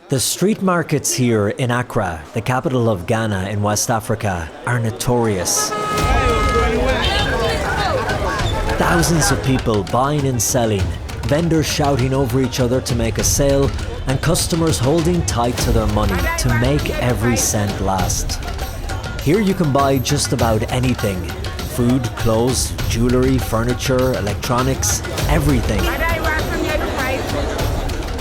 The street markets here in Accra, the capital of Ghana in West Africa, are notorious. Thousands of people buying and selling, vendors shouting over each other to make a sale, and customers holding tight to their money to make every cent last. Here you can buy just about anything: food, clothes, jewellery, furniture, electronics, everything.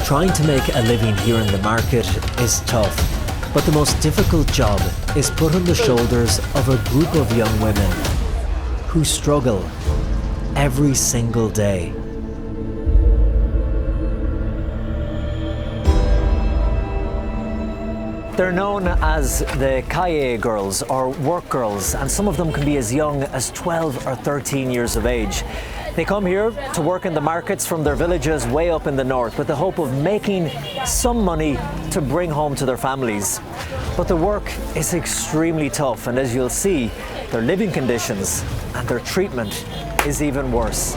Trying to make a living here in the market is tough, but the most difficult job is put on the shoulders of a group of young women who struggle every single day. They're known as the Kayayei Girls, or work girls, and some of them can be as young as 12 or 13 years of age. They come here to work in the markets from their villages way up in the north with the hope of making some money to bring home to their families. But the work is extremely tough, and as you'll see, their living conditions and their treatment is even worse.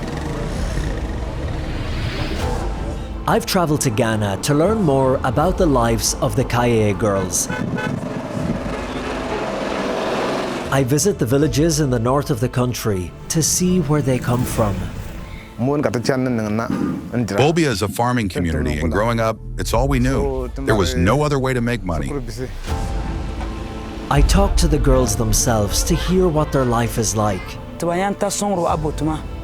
I've travelled to Ghana to learn more about the lives of the Kayayei Girls. I visit the villages in the north of the country to see where they come from. Bolbia is a farming community, and growing up, it's all we knew. There was no other way to make money. I talk to the girls themselves to hear what their life is like.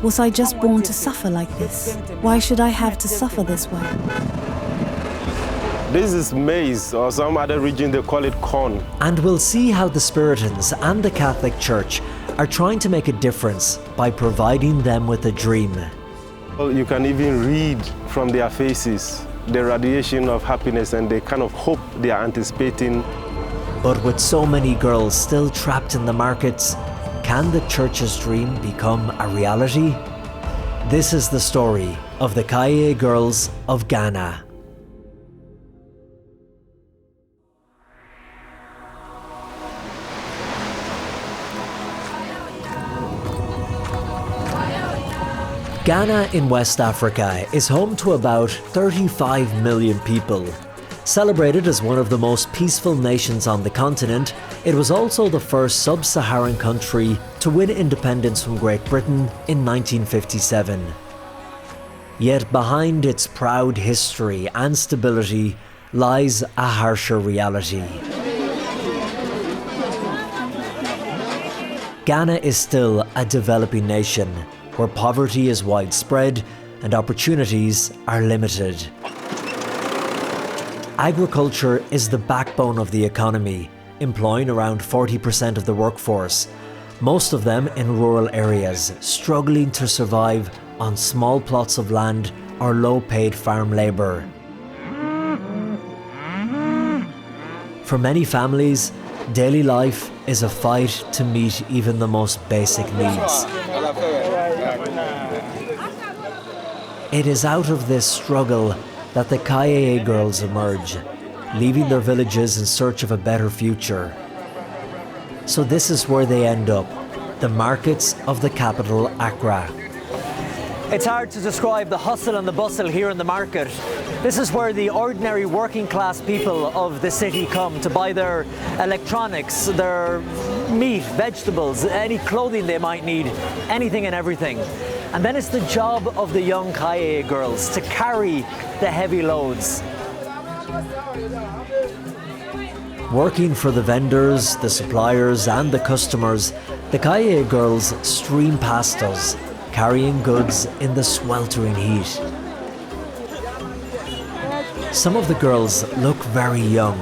Was I just born to suffer like this? Why should I have to suffer this way? This is maize, or some other region they call it corn. And we'll see how the Spiritans and the Catholic Church are trying to make a difference by providing them with a dream. You can even read from their faces the radiation of happiness and the kind of hope they are anticipating. But with so many girls still trapped in the markets, can the Church's dream become a reality? This is the story of the Kayayei Girls of Ghana. Ghana in West Africa is home to about 35 million people. Celebrated as one of the most peaceful nations on the continent, it was also the first sub-Saharan country to win independence from Great Britain in 1957. Yet behind its proud history and stability lies a harsher reality. Ghana is still a developing nation, where poverty is widespread and opportunities are limited. Agriculture is the backbone of the economy, employing around 40% of the workforce, most of them in rural areas, struggling to survive on small plots of land or low-paid farm labour. For many families, daily life is a fight to meet even the most basic needs. It is out of this struggle that the Kayayei Girls emerge, leaving their villages in search of a better future. So this is where they end up, the markets of the capital, Accra. It's hard to describe the hustle and the bustle here in the market. This is where the ordinary working class people of the city come to buy their electronics, their meat, vegetables, any clothing they might need, anything and everything. And then it's the job of the young Kayayei girls to carry the heavy loads. Working for the vendors, the suppliers and the customers, the Kayayei girls stream past us, carrying goods in the sweltering heat. Some of the girls look very young,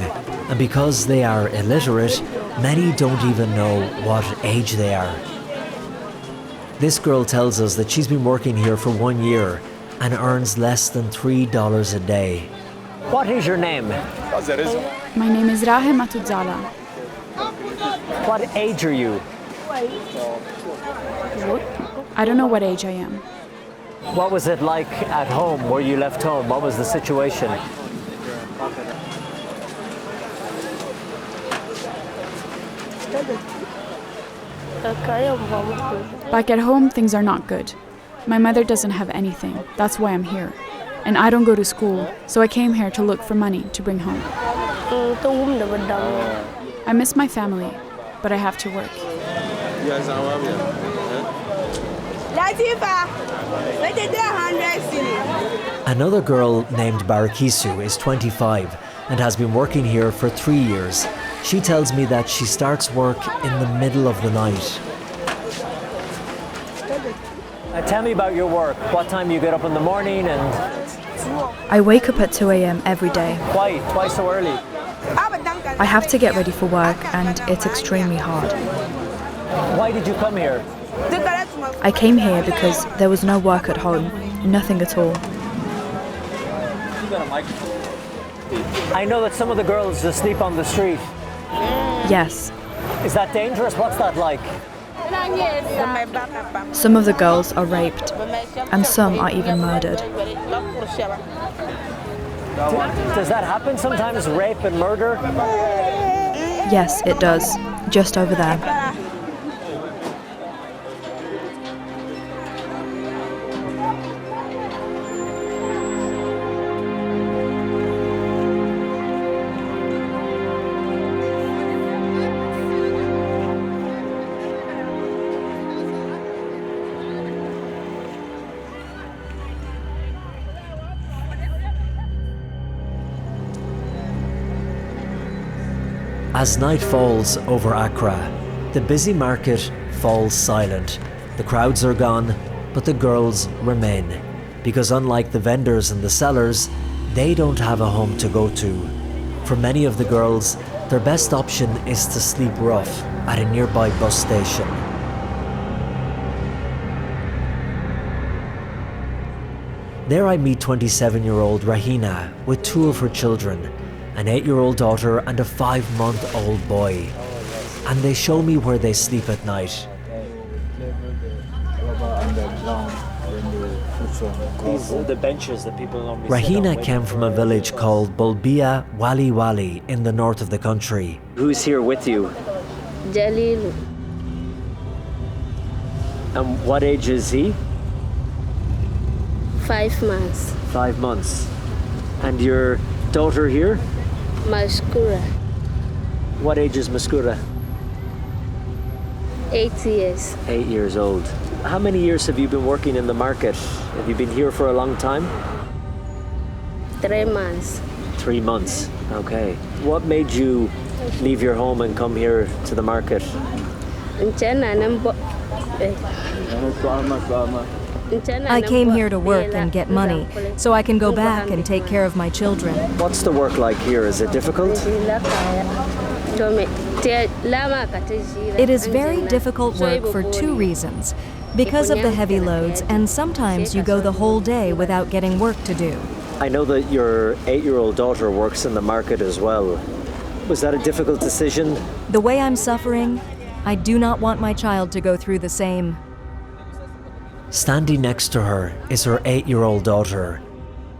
and because they are illiterate, many don't even know what age they are. This girl tells us that she's been working here for 1 year and earns less than $3 a day. What is your name? My name is Atuguba. What age are you? I don't know what age I am. What was it like at home, where you left home? What was the situation? Back at home, things are not good. My mother doesn't have anything. That's why I'm here. and I don't go to school, so I came here to look for money to bring home. I miss my family, but I have to work. Another girl named Barakisu is 25 and has been working here for 3 years. She tells me that she starts work in the middle of the night. Tell me about your work. What time do you get up in the morning and... I wake up at 2 a.m. every day. Why? Why so early? I have to get ready for work and it's extremely hard. Why did you come here? I came here because there was no work at home, nothing at all. I know that some of the girls just sleep on the street. Yes. Is that dangerous? What's that like? Some of the girls are raped and some are even murdered. Does that happen sometimes, rape and murder? Yes, it does. Just over there. As night falls over Accra, the busy market falls silent. The crowds are gone, but the girls remain. Because unlike the vendors and the sellers, they don't have a home to go to. For many of the girls, their best option is to sleep rough at a nearby bus station. There I meet 27-year-old Rahina with 2 of her children, an 8-year-old daughter and a 5-month-old boy. And they show me where they sleep at night. These are the benches that people normally Rahina came from a village called Bulbia Wali Wali in the north of the country. Who's here with you? Jalil. And what age is he? 5 months. 5 months. And your daughter here? Maskura. What age is Maskura? 8 years. 8 years old. How many years have you been working in the market? Have you been here for a long time? 3 months. 3 months, okay. What made you leave your home and come here to the market? I came here to work and get money, so I can go back and take care of my children. What's the work like here? Is it difficult? It is very difficult work for 2 reasons. Because of the heavy loads, and sometimes you go the whole day without getting work to do. I know that your 8-year-old daughter works in the market as well. Was that a difficult decision? The way I'm suffering, I do not want my child to go through the same. Standing next to her is her 8-year-old daughter.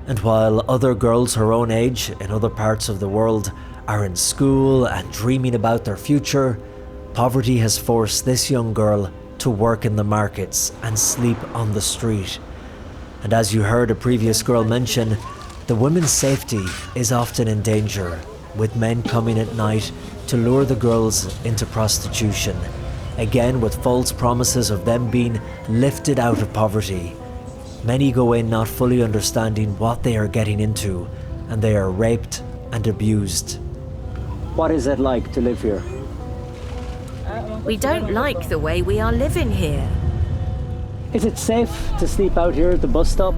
And while other girls her own age in other parts of the world are in school and dreaming about their future, poverty has forced this young girl to work in the markets and sleep on the street. And as you heard a previous girl mention, the women's safety is often in danger, with men coming at night to lure the girls into prostitution, again with false promises of them being lifted out of poverty. Many go in not fully understanding what they are getting into, and they are raped and abused. What is it like to live here? We don't like the way we are living here. Is it safe to sleep out here at the bus stop?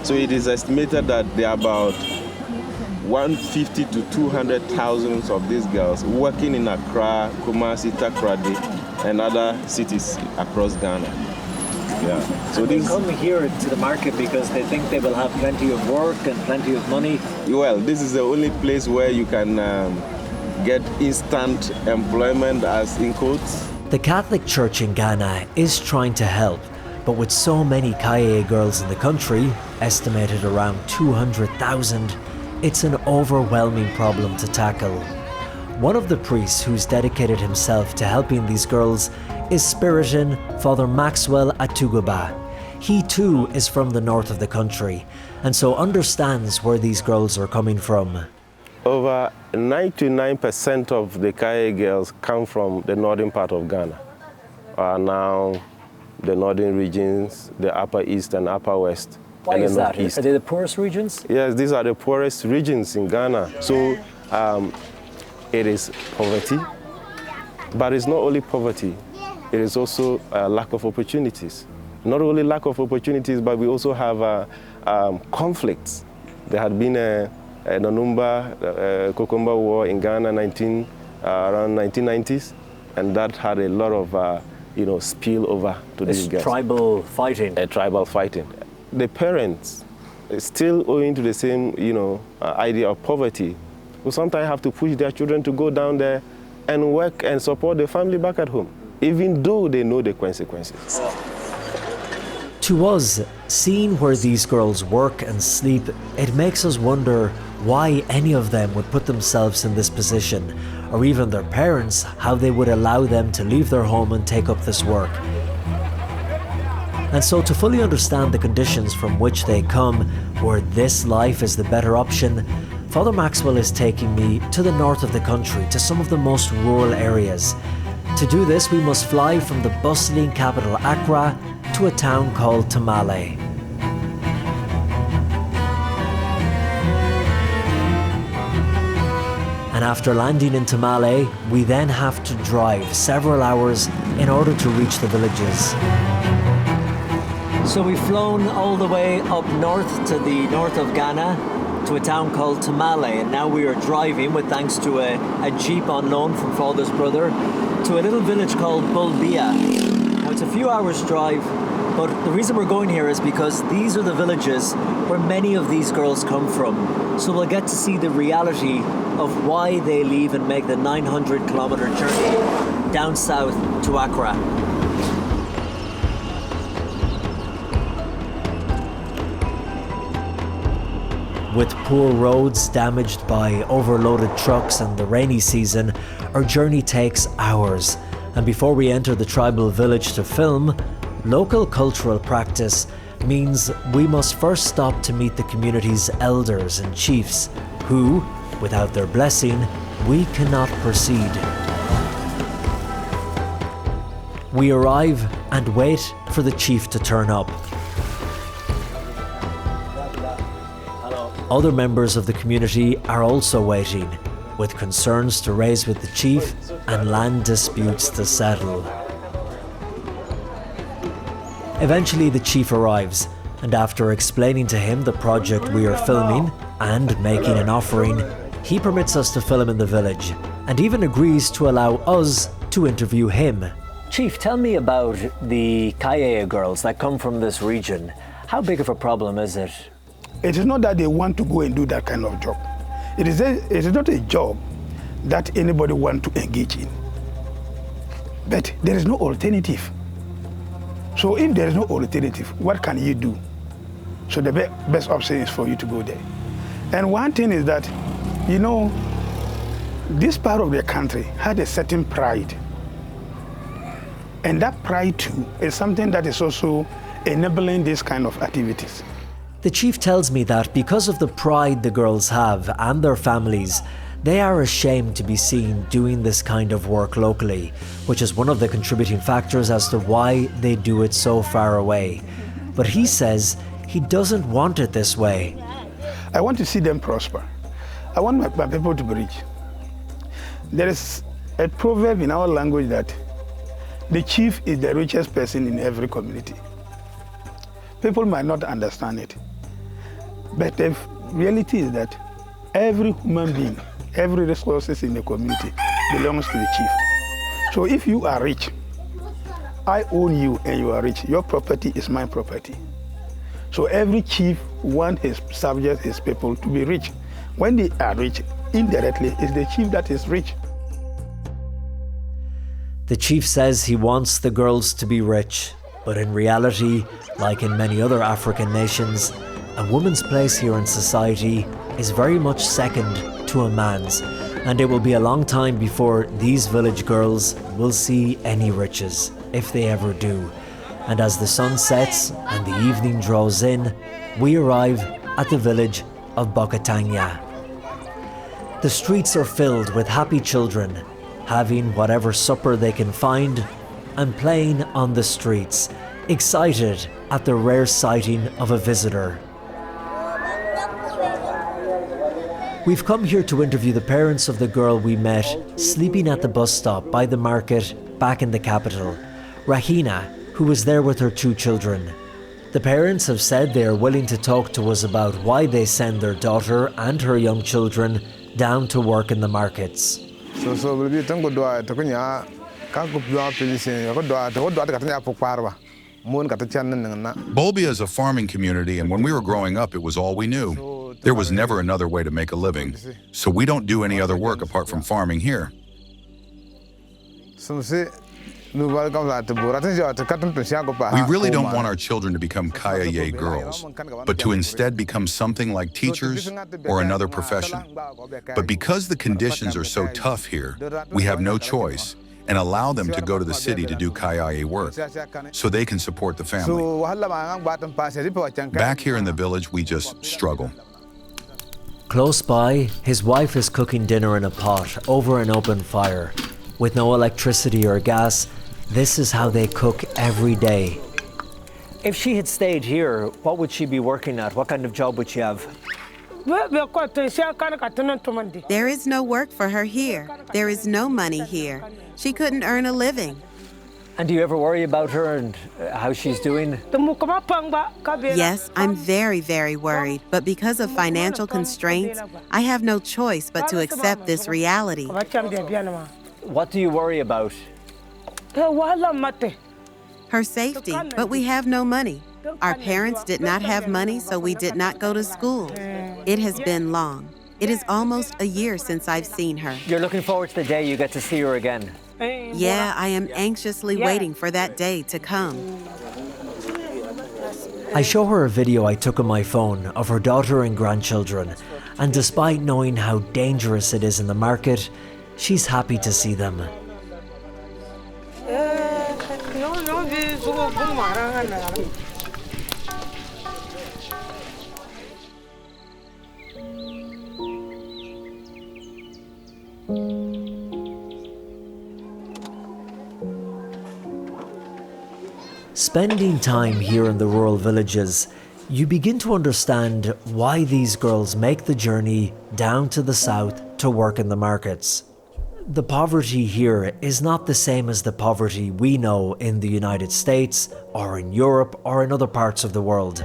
So it is estimated that there are about 150 to 200,000 of these girls working in Accra, Kumasi, Takoradi, and other cities across Ghana. Yeah. So they come here to the market because they think they will have plenty of work and plenty of money. Well, this is the only place where you can get instant employment, as in quotes. The Catholic Church in Ghana is trying to help, but with so many Kayayei girls in the country, estimated around 200,000, it's an overwhelming problem to tackle. One of the priests who's dedicated himself to helping these girls is Spiritan Father Maxwell Atuguba. He too is from the north of the country, and so understands where these girls are coming from. Over 99% of the Kayayei girls come from the northern part of Ghana. Now the northern regions, the upper east and upper west. Why and is the that? northeast. Are they the poorest regions? Yes, these are the poorest regions in Ghana. So it is poverty, but it's not only poverty, it is also a lack of opportunities. Not only lack of opportunities, but we also have conflicts. There had been a Nanumba Kokomba War in Ghana around 1990s, and that had a lot of spill over to these girls. Tribal fighting. Tribal fighting. The parents, still owing to the same idea of poverty, will sometimes have to push their children to go down there and work and support the family back at home, even though they know the consequences. To us, seeing where these girls work and sleep, it makes us wonder why any of them would put themselves in this position, or even their parents, how they would allow them to leave their home and take up this work. And so to fully understand the conditions from which they come, where this life is the better option, Father Maxwell is taking me to the north of the country, to some of the most rural areas. To do this, we must fly from the bustling capital Accra to a town called Tamale. And after landing in Tamale, we then have to drive several hours in order to reach the villages. So we've flown all the way up north to the north of Ghana to a town called Tamale, and now we are driving, with thanks to a jeep on loan from Father's brother, to a little village called Bulbia. Now it's a few hours drive, but the reason we're going here is because these are the villages where many of these girls come from. So we'll get to see the reality of why they leave and make the 900-kilometer journey down south to Accra. With poor roads damaged by overloaded trucks and the rainy season, our journey takes hours. And before we enter the tribal village to film, local cultural practice means we must first stop to meet the community's elders and chiefs, who, without their blessing, we cannot proceed. We arrive and wait for the chief to turn up. Other members of the community are also waiting, with concerns to raise with the chief and land disputes to settle. Eventually the chief arrives, and after explaining to him the project we are filming and making an offering, he permits us to film in the village, and even agrees to allow us to interview him. Chief, tell me about the Kayayei girls that come from this region. How big of a problem is it? It is not that they want to go and do that kind of job. It is not a job that anybody wants to engage in. But there is no alternative. So if there is no alternative, what can you do? So the best option is for you to go there. And one thing is that, this part of the country had a certain pride. And that pride too is something that is also enabling this kind of activities. The chief tells me that because of the pride the girls have and their families, they are ashamed to be seen doing this kind of work locally, which is one of the contributing factors as to why they do it so far away. But he says he doesn't want it this way. I want to see them prosper. I want my people to be rich. There is a proverb in our language that the chief is the richest person in every community. People might not understand it, but the reality is that every human being, every resources in the community belongs to the chief. So if you are rich, I own you and you are rich, your property is my property. So every chief wants his subjects, his people to be rich. When they are rich, indirectly, it's the chief that is rich. The chief says he wants the girls to be rich, but in reality, like in many other African nations, a woman's place here in society is very much second to a man's, and it will be a long time before these village girls will see any riches, if they ever do. And as the sun sets and the evening draws in, we arrive at the village of Bokatanya. The streets are filled with happy children, having whatever supper they can find and playing on the streets, excited at the rare sighting of a visitor. We've come here to interview the parents of the girl we met sleeping at the bus stop by the market back in the capital, Rahina, who was there with her 2 children. The parents have said they are willing to talk to us about why they send their daughter and her young children down to work in the markets. Bolbia is a farming community, and when we were growing up, it was all we knew. There was never another way to make a living, so we don't do any other work apart from farming here. We really don't want our children to become Kayayei Girls, but to instead become something like teachers or another profession. But because the conditions are so tough here, we have no choice and allow them to go to the city to do Kayayei work so they can support the family. Back here in the village, we just struggle. Close by, his wife is cooking dinner in a pot over an open fire. With no electricity or gas, this is how they cook every day. If she had stayed here, what would she be working at? What kind of job would she have? There is no work for her here. There is no money here. She couldn't earn a living. And do you ever worry about her and how she's doing? Yes, I'm very, very worried. But because of financial constraints, I have no choice but to accept this reality. What do you worry about? Her safety, but we have no money. Our parents did not have money, so we did not go to school. It has been long. It is almost a year since I've seen her. You're looking forward to the day you get to see her again? Yeah, I am anxiously waiting for that day to come. I show her a video I took on my phone of her daughter and grandchildren, and despite knowing how dangerous it is in the market, she's happy to see them. Spending time here in the rural villages, you begin to understand why these girls make the journey down to the south to work in the markets. The poverty here is not the same as the poverty we know in the United States or in Europe or in other parts of the world.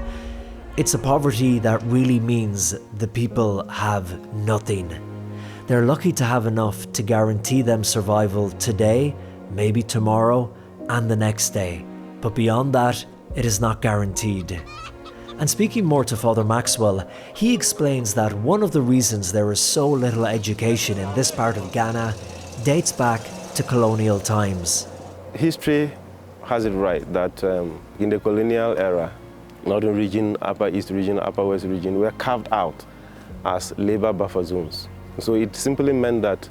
It's a poverty that really means the people have nothing. They're lucky to have enough to guarantee them survival today, maybe tomorrow, and the next day. But beyond that, it is not guaranteed. And speaking more to Father Maxwell, he explains that one of the reasons there is so little education in this part of Ghana dates back to colonial times. History has it right that in the colonial era, Northern region, Upper East region, Upper West region were carved out as labor buffer zones. So it simply meant that,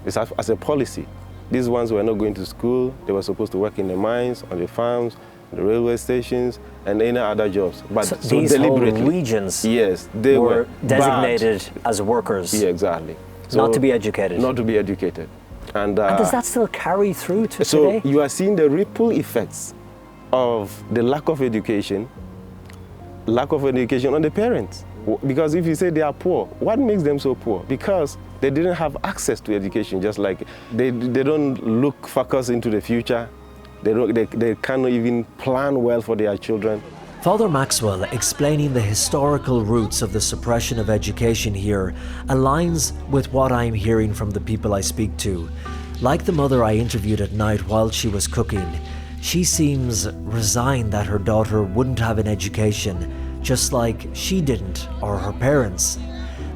it's as a policy. These ones were not going to school. They were supposed to work in the mines, on the farms, the railway stations, and any other jobs. But so these whole regions, yes, they were designated as workers. Yeah, exactly. So not to be educated. Not to be educated. And does that still carry through to today? So you are seeing the ripple effects of the lack of education on the parents. Because if you say they are poor, what makes them so poor? Because they didn't have access to education, just like they don't focus into the future. They cannot even plan well for their children. Father Maxwell, explaining the historical roots of the suppression of education here, aligns with what I'm hearing from the people I speak to. Like the mother I interviewed at night while she was cooking, she seems resigned that her daughter wouldn't have an education, just like she didn't, or her parents.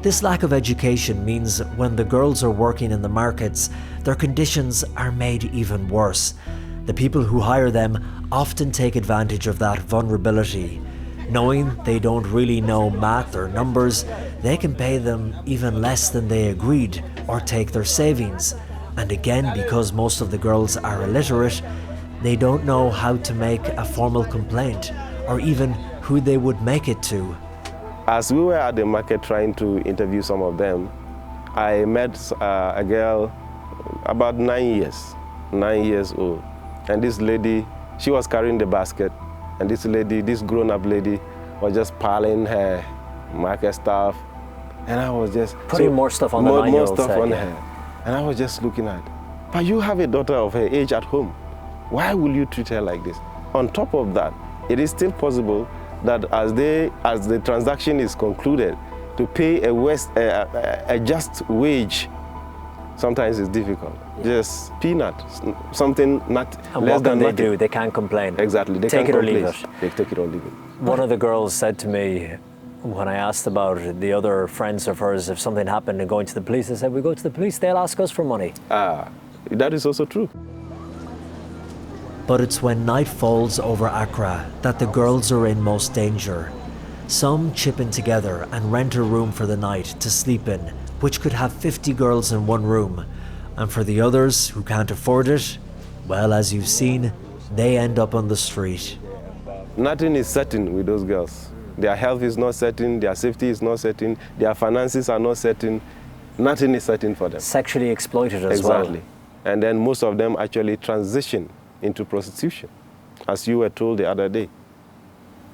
This lack of education means when the girls are working in the markets, their conditions are made even worse. The people who hire them often take advantage of that vulnerability. Knowing they don't really know math or numbers, they can pay them even less than they agreed or take their savings. And again, because most of the girls are illiterate, they don't know how to make a formal complaint or even who they would make it to. As we were at the market trying to interview some of them, I met a girl about 9 years old. And this lady, she was carrying the basket, and this grown-up lady was just piling her market stuff. And I was just putting more stuff on the 9-year-old stuff on her. And I was just looking at, but you have a daughter of her age at home. Why will you treat her like this? On top of that, it is still possible that as the transaction is concluded, to pay a just wage sometimes is difficult. Just peanut, something not and less what than can they nothing. do? They can't complain. Exactly. They take can't it or leave complain. it. They take it or leave it. One of the girls said to me when I asked about the other friends of hers, if something happened and going to the police, they said, we go to the police, they'll ask us for money. That is also true. But it's when night falls over Accra that the girls are in most danger. Some chip in together and rent a room for the night to sleep in, which could have 50 girls in one room. And for the others who can't afford it, well, as you've seen, they end up on the street. Nothing is certain with those girls. Their health is not certain, their safety is not certain, their finances are not certain. Nothing is certain for them. Sexually exploited as well. Exactly. And then most of them actually transition into prostitution, as you were told the other day.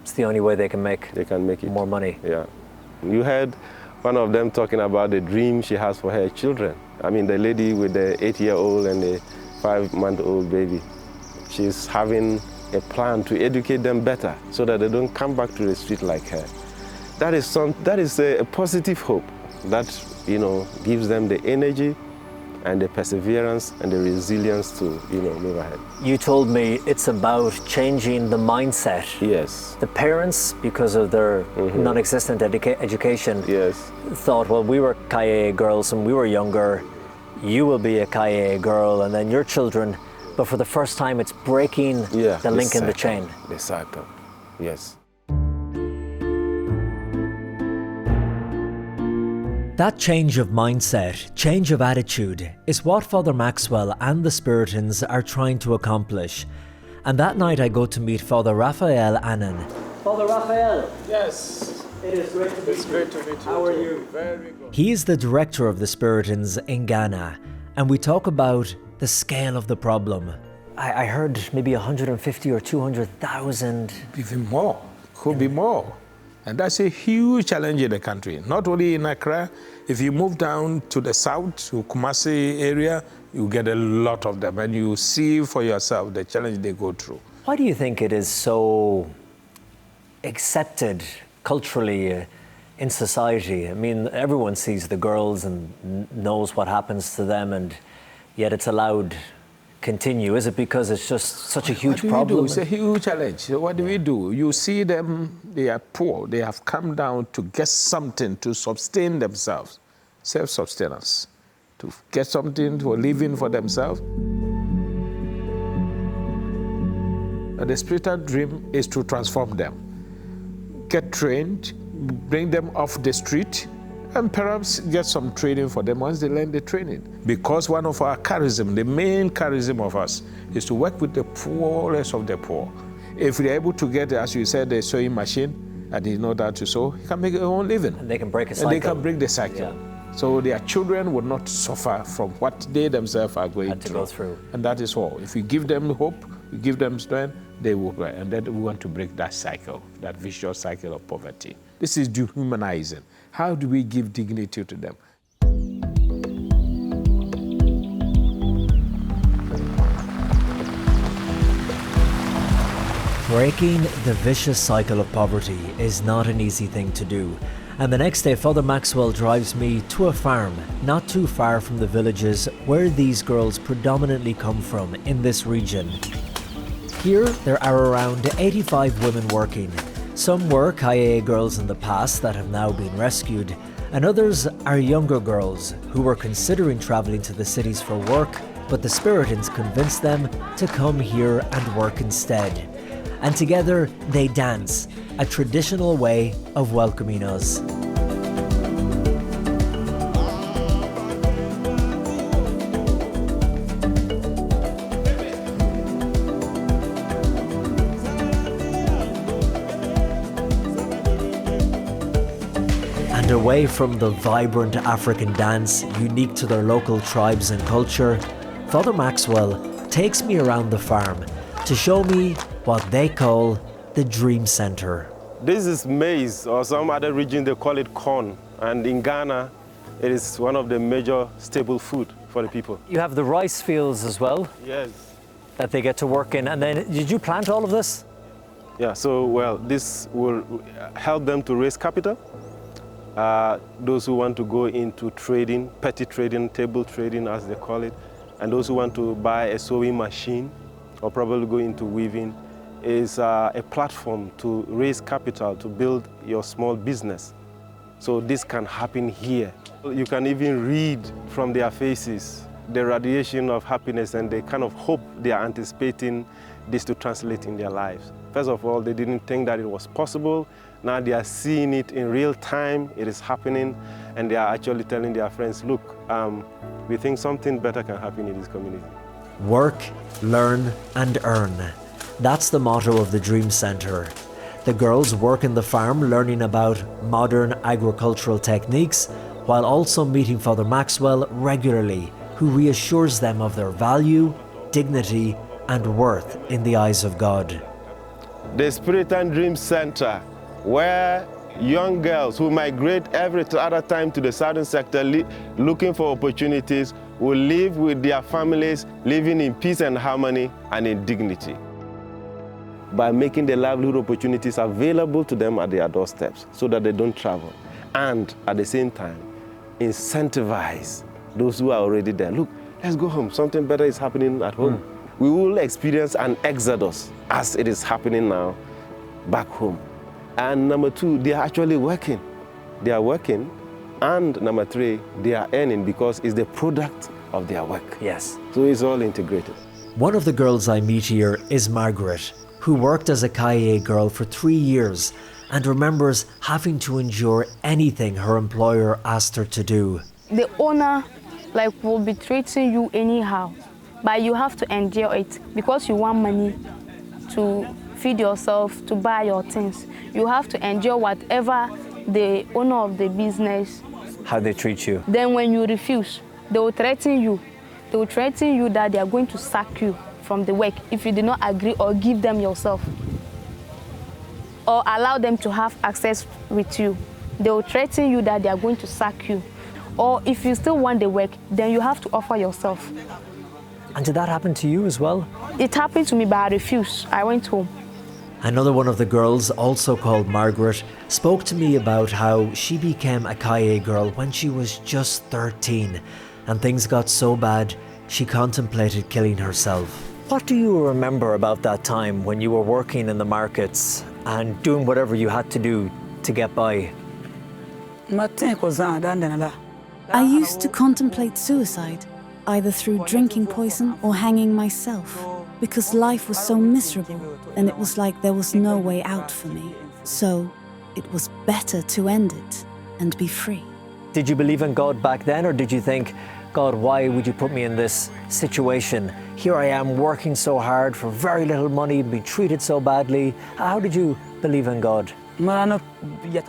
It's the only way they can make more money. Yeah. You heard one of them talking about the dream she has for her children. I mean, the lady with the 8-year-old and the 5-month-old baby. She's having a plan to educate them better so that they don't come back to the street like her. That is a positive hope that, gives them the energy and the perseverance and the resilience to, move ahead. You told me it's about changing the mindset. Yes. The parents, because of their non-existent education, yes, thought, well, we were Kayayei girls when we were younger, you will be a Kayayei girl, and then your children. But for the first time, it's breaking the link in the chain. The cycle, yes. That change of mindset, change of attitude, is what Father Maxwell and the Spiritans are trying to accomplish. And that night I go to meet Father Raphael Annan. Father Raphael! Yes. It is great to meet you. It's great to meet you. How are you? Very good. He is the director of the Spiritans in Ghana, and we talk about the scale of the problem. I heard maybe 150 or 200,000. Even more. Could be more. And that's a huge challenge in the country. Not only in Accra, if you move down to the south, to Kumasi area, you get a lot of them. And you see for yourself the challenge they go through. Why do you think it is so accepted culturally in society? I mean, everyone sees the girls and knows what happens to them, and yet it's allowed continue? Is it because it's just such a huge problem? It's a huge challenge. So what do we do? You see them, they are poor. They have come down to get something to sustain themselves, self-sustenance, to get something for living for themselves. But the spiritual dream is to transform them, get trained, bring them off the street, and perhaps get some training for them once they learn the training. Because one of our charism, the main charism of us, is to work with the poorest of the poor. If we're able to get, as you said, a sewing machine, and he knows how to sew, he can make their own living. And they can break a cycle. And they can break the cycle. Yeah. So their children will not suffer from what they themselves are going to go through. And that is all. If you give them hope, you give them strength, they will. And then we want to break that cycle, that vicious cycle of poverty. This is dehumanizing. How do we give dignity to them? Breaking the vicious cycle of poverty is not an easy thing to do. And the next day, Father Maxwell drives me to a farm not too far from the villages where these girls predominantly come from in this region. Here, there are around 85 women working. Some were Kayayei girls in the past that have now been rescued, and others are younger girls who were considering traveling to the cities for work but the Spiritans convince them to come here and work instead. And together they dance, a traditional way of welcoming us. And away from the vibrant African dance unique to their local tribes and culture, Father Maxwell takes me around the farm to show me what they call the Dream Center. This is maize, or some other region they call it corn. And in Ghana, it is one of the major staple food for the people. You have the rice fields as well? Yes. That they get to work in. And then, did you plant all of this? Yeah, so, well, this will help them to raise capital. Those who want to go into trading, petty trading, table trading as they call it, and those who want to buy a sewing machine or probably go into weaving, is a platform to raise capital to build your small business. So this can happen here. You can even read from their faces the radiation of happiness and the kind of hope they are anticipating this to translate in their lives. First of all, they didn't think that it was possible. Now they are seeing it in real time, it is happening, and they are actually telling their friends, look, we think something better can happen in this community. Work, learn, and earn. That's the motto of the Dream Center. The girls work in the farm learning about modern agricultural techniques, while also meeting Father Maxwell regularly, who reassures them of their value, dignity, and worth in the eyes of God. The Spiritan Dream Center, where young girls who migrate every other time to the southern sector looking for opportunities will live with their families, living in peace and harmony and in dignity, by making the livelihood opportunities available to them at their doorsteps so that they don't travel. And at the same time, incentivize those who are already there. Look, let's go home. Something better is happening at home. We will experience an exodus as it is happening now back home. And number two, they are actually working. They are working. And number three, they are earning because it's the product of their work. Yes. So it's all integrated. One of the girls I meet here is Margaret, who worked as a Kayayei girl for 3 years and remembers having to endure anything her employer asked her to do. The owner will be treating you anyhow, but you have to endure it because you want money to feed yourself, to buy your things. You have to endure whatever the owner of the business. How they treat you. Then when you refuse, they will threaten you. They will threaten you that they are going to sack you from the work if you do not agree or give them yourself, or allow them to have access with you. They will threaten you that they are going to sack you. Or if you still want the work, then you have to offer yourself. And did that happen to you as well? It happened to me, but I refused. I went home. Another one of the girls, also called Margaret, spoke to me about how she became a Kayayei girl when she was just 13, and things got so bad she contemplated killing herself. What do you remember about that time when you were working in the markets and doing whatever you had to do to get by? I used to contemplate suicide, either through drinking poison or hanging myself, because life was so miserable and it was like there was no way out for me. So it was better to end it and be free. Did you believe in God back then, or did you think, God, why would you put me in this situation? Here I am working so hard for very little money, being treated so badly. How did you believe in God?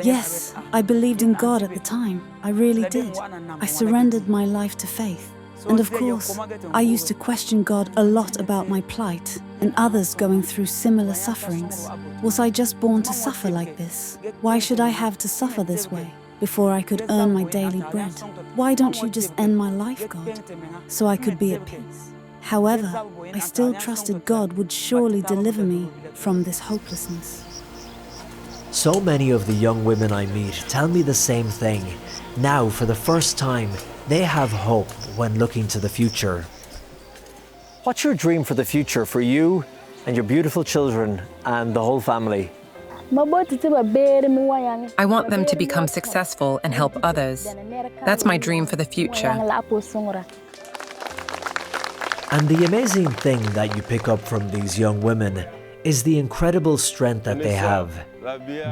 Yes, I believed in God at the time. I really did. I surrendered my life to faith. And of course, I used to question God a lot about my plight and others going through similar sufferings. Was I just born to suffer like this? Why should I have to suffer this way before I could earn my daily bread? Why don't you just end my life, God, so I could be at peace? However, I still trusted God would surely deliver me from this hopelessness. So many of the young women I meet tell me the same thing. Now, for the first time, they have hope when looking to the future. What's your dream for the future for you and your beautiful children and the whole family? I want them to become successful and help others. That's my dream for the future. And the amazing thing that you pick up from these young women is the incredible strength that they have.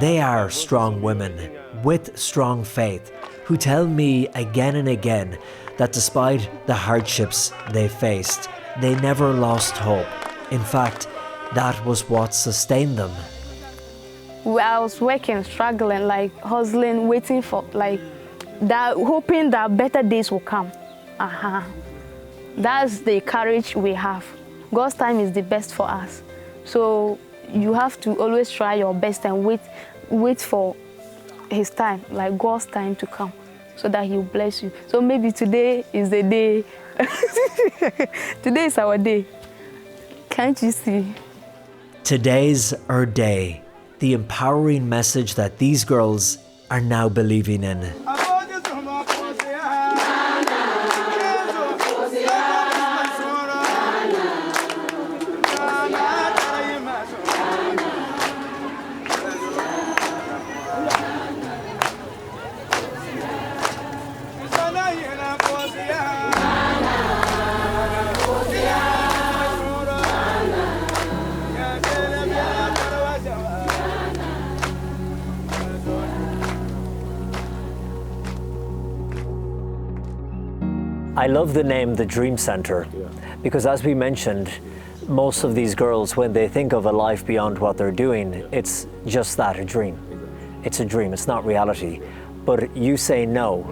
They are strong women with strong faith who tell me again and again that despite the hardships they faced, they never lost hope. In fact, that was what sustained them. I was working, struggling, like hustling, waiting for that, hoping that better days will come. That's the courage we have. God's time is the best for us. So you have to always try your best and wait for His time, like God's time to come, so that He'll bless you. So maybe today is the day. Today is our day. Can't you see? Today's our day. The empowering message that these girls are now believing in. I love the name, the Dream Center, because as we mentioned, most of these girls, when they think of a life beyond what they're doing, it's just that, a dream. It's a dream, it's not reality. But you say no.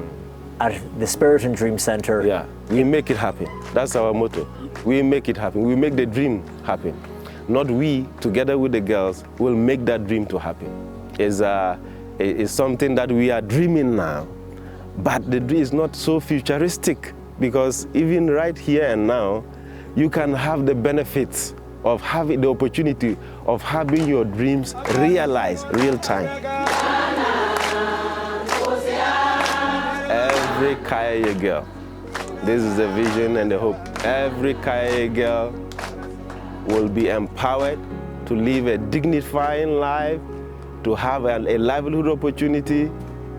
At the Spiritan Dream Center. Yeah, we make it happen. That's our motto. We make it happen. We make the dream happen. Not we, together with the girls, will make that dream to happen. It's something that we are dreaming now, but the dream is not so futuristic, because even right here and now, you can have the benefits of having the opportunity of having your dreams realized real time. Every Kayayei girl, this is the vision and the hope. Every Kayayei girl will be empowered to live a dignified life, to have a livelihood opportunity,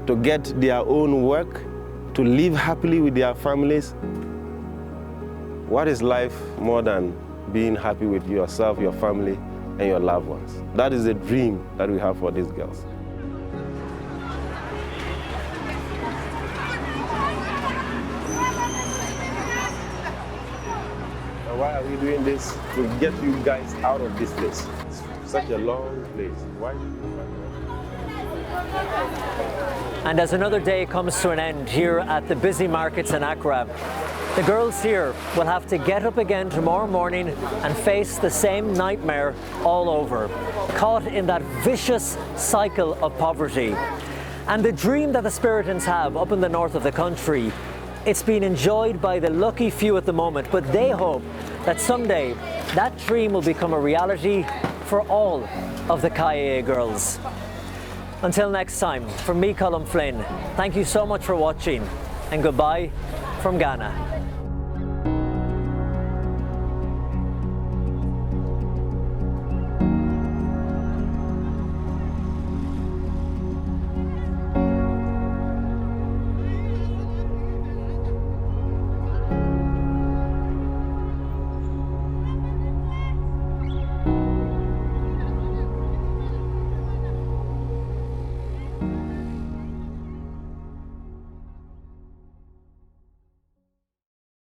to get their own work, to live happily with their families. What is life more than being happy with yourself, your family, and your loved ones? That is the dream that we have for these girls. Why are we doing this? To get you guys out of this place. It's such a long place. Why? And as another day comes to an end here at the busy markets in Accra, the girls here will have to get up again tomorrow morning and face the same nightmare all over, caught in that vicious cycle of poverty. And the dream that the Spiritans have up in the north of the country, it's been enjoyed by the lucky few at the moment, but they hope that someday that dream will become a reality for all of the Kayayei girls. Until next time, from me, Colm Flynn, thank you so much for watching, and goodbye from Ghana.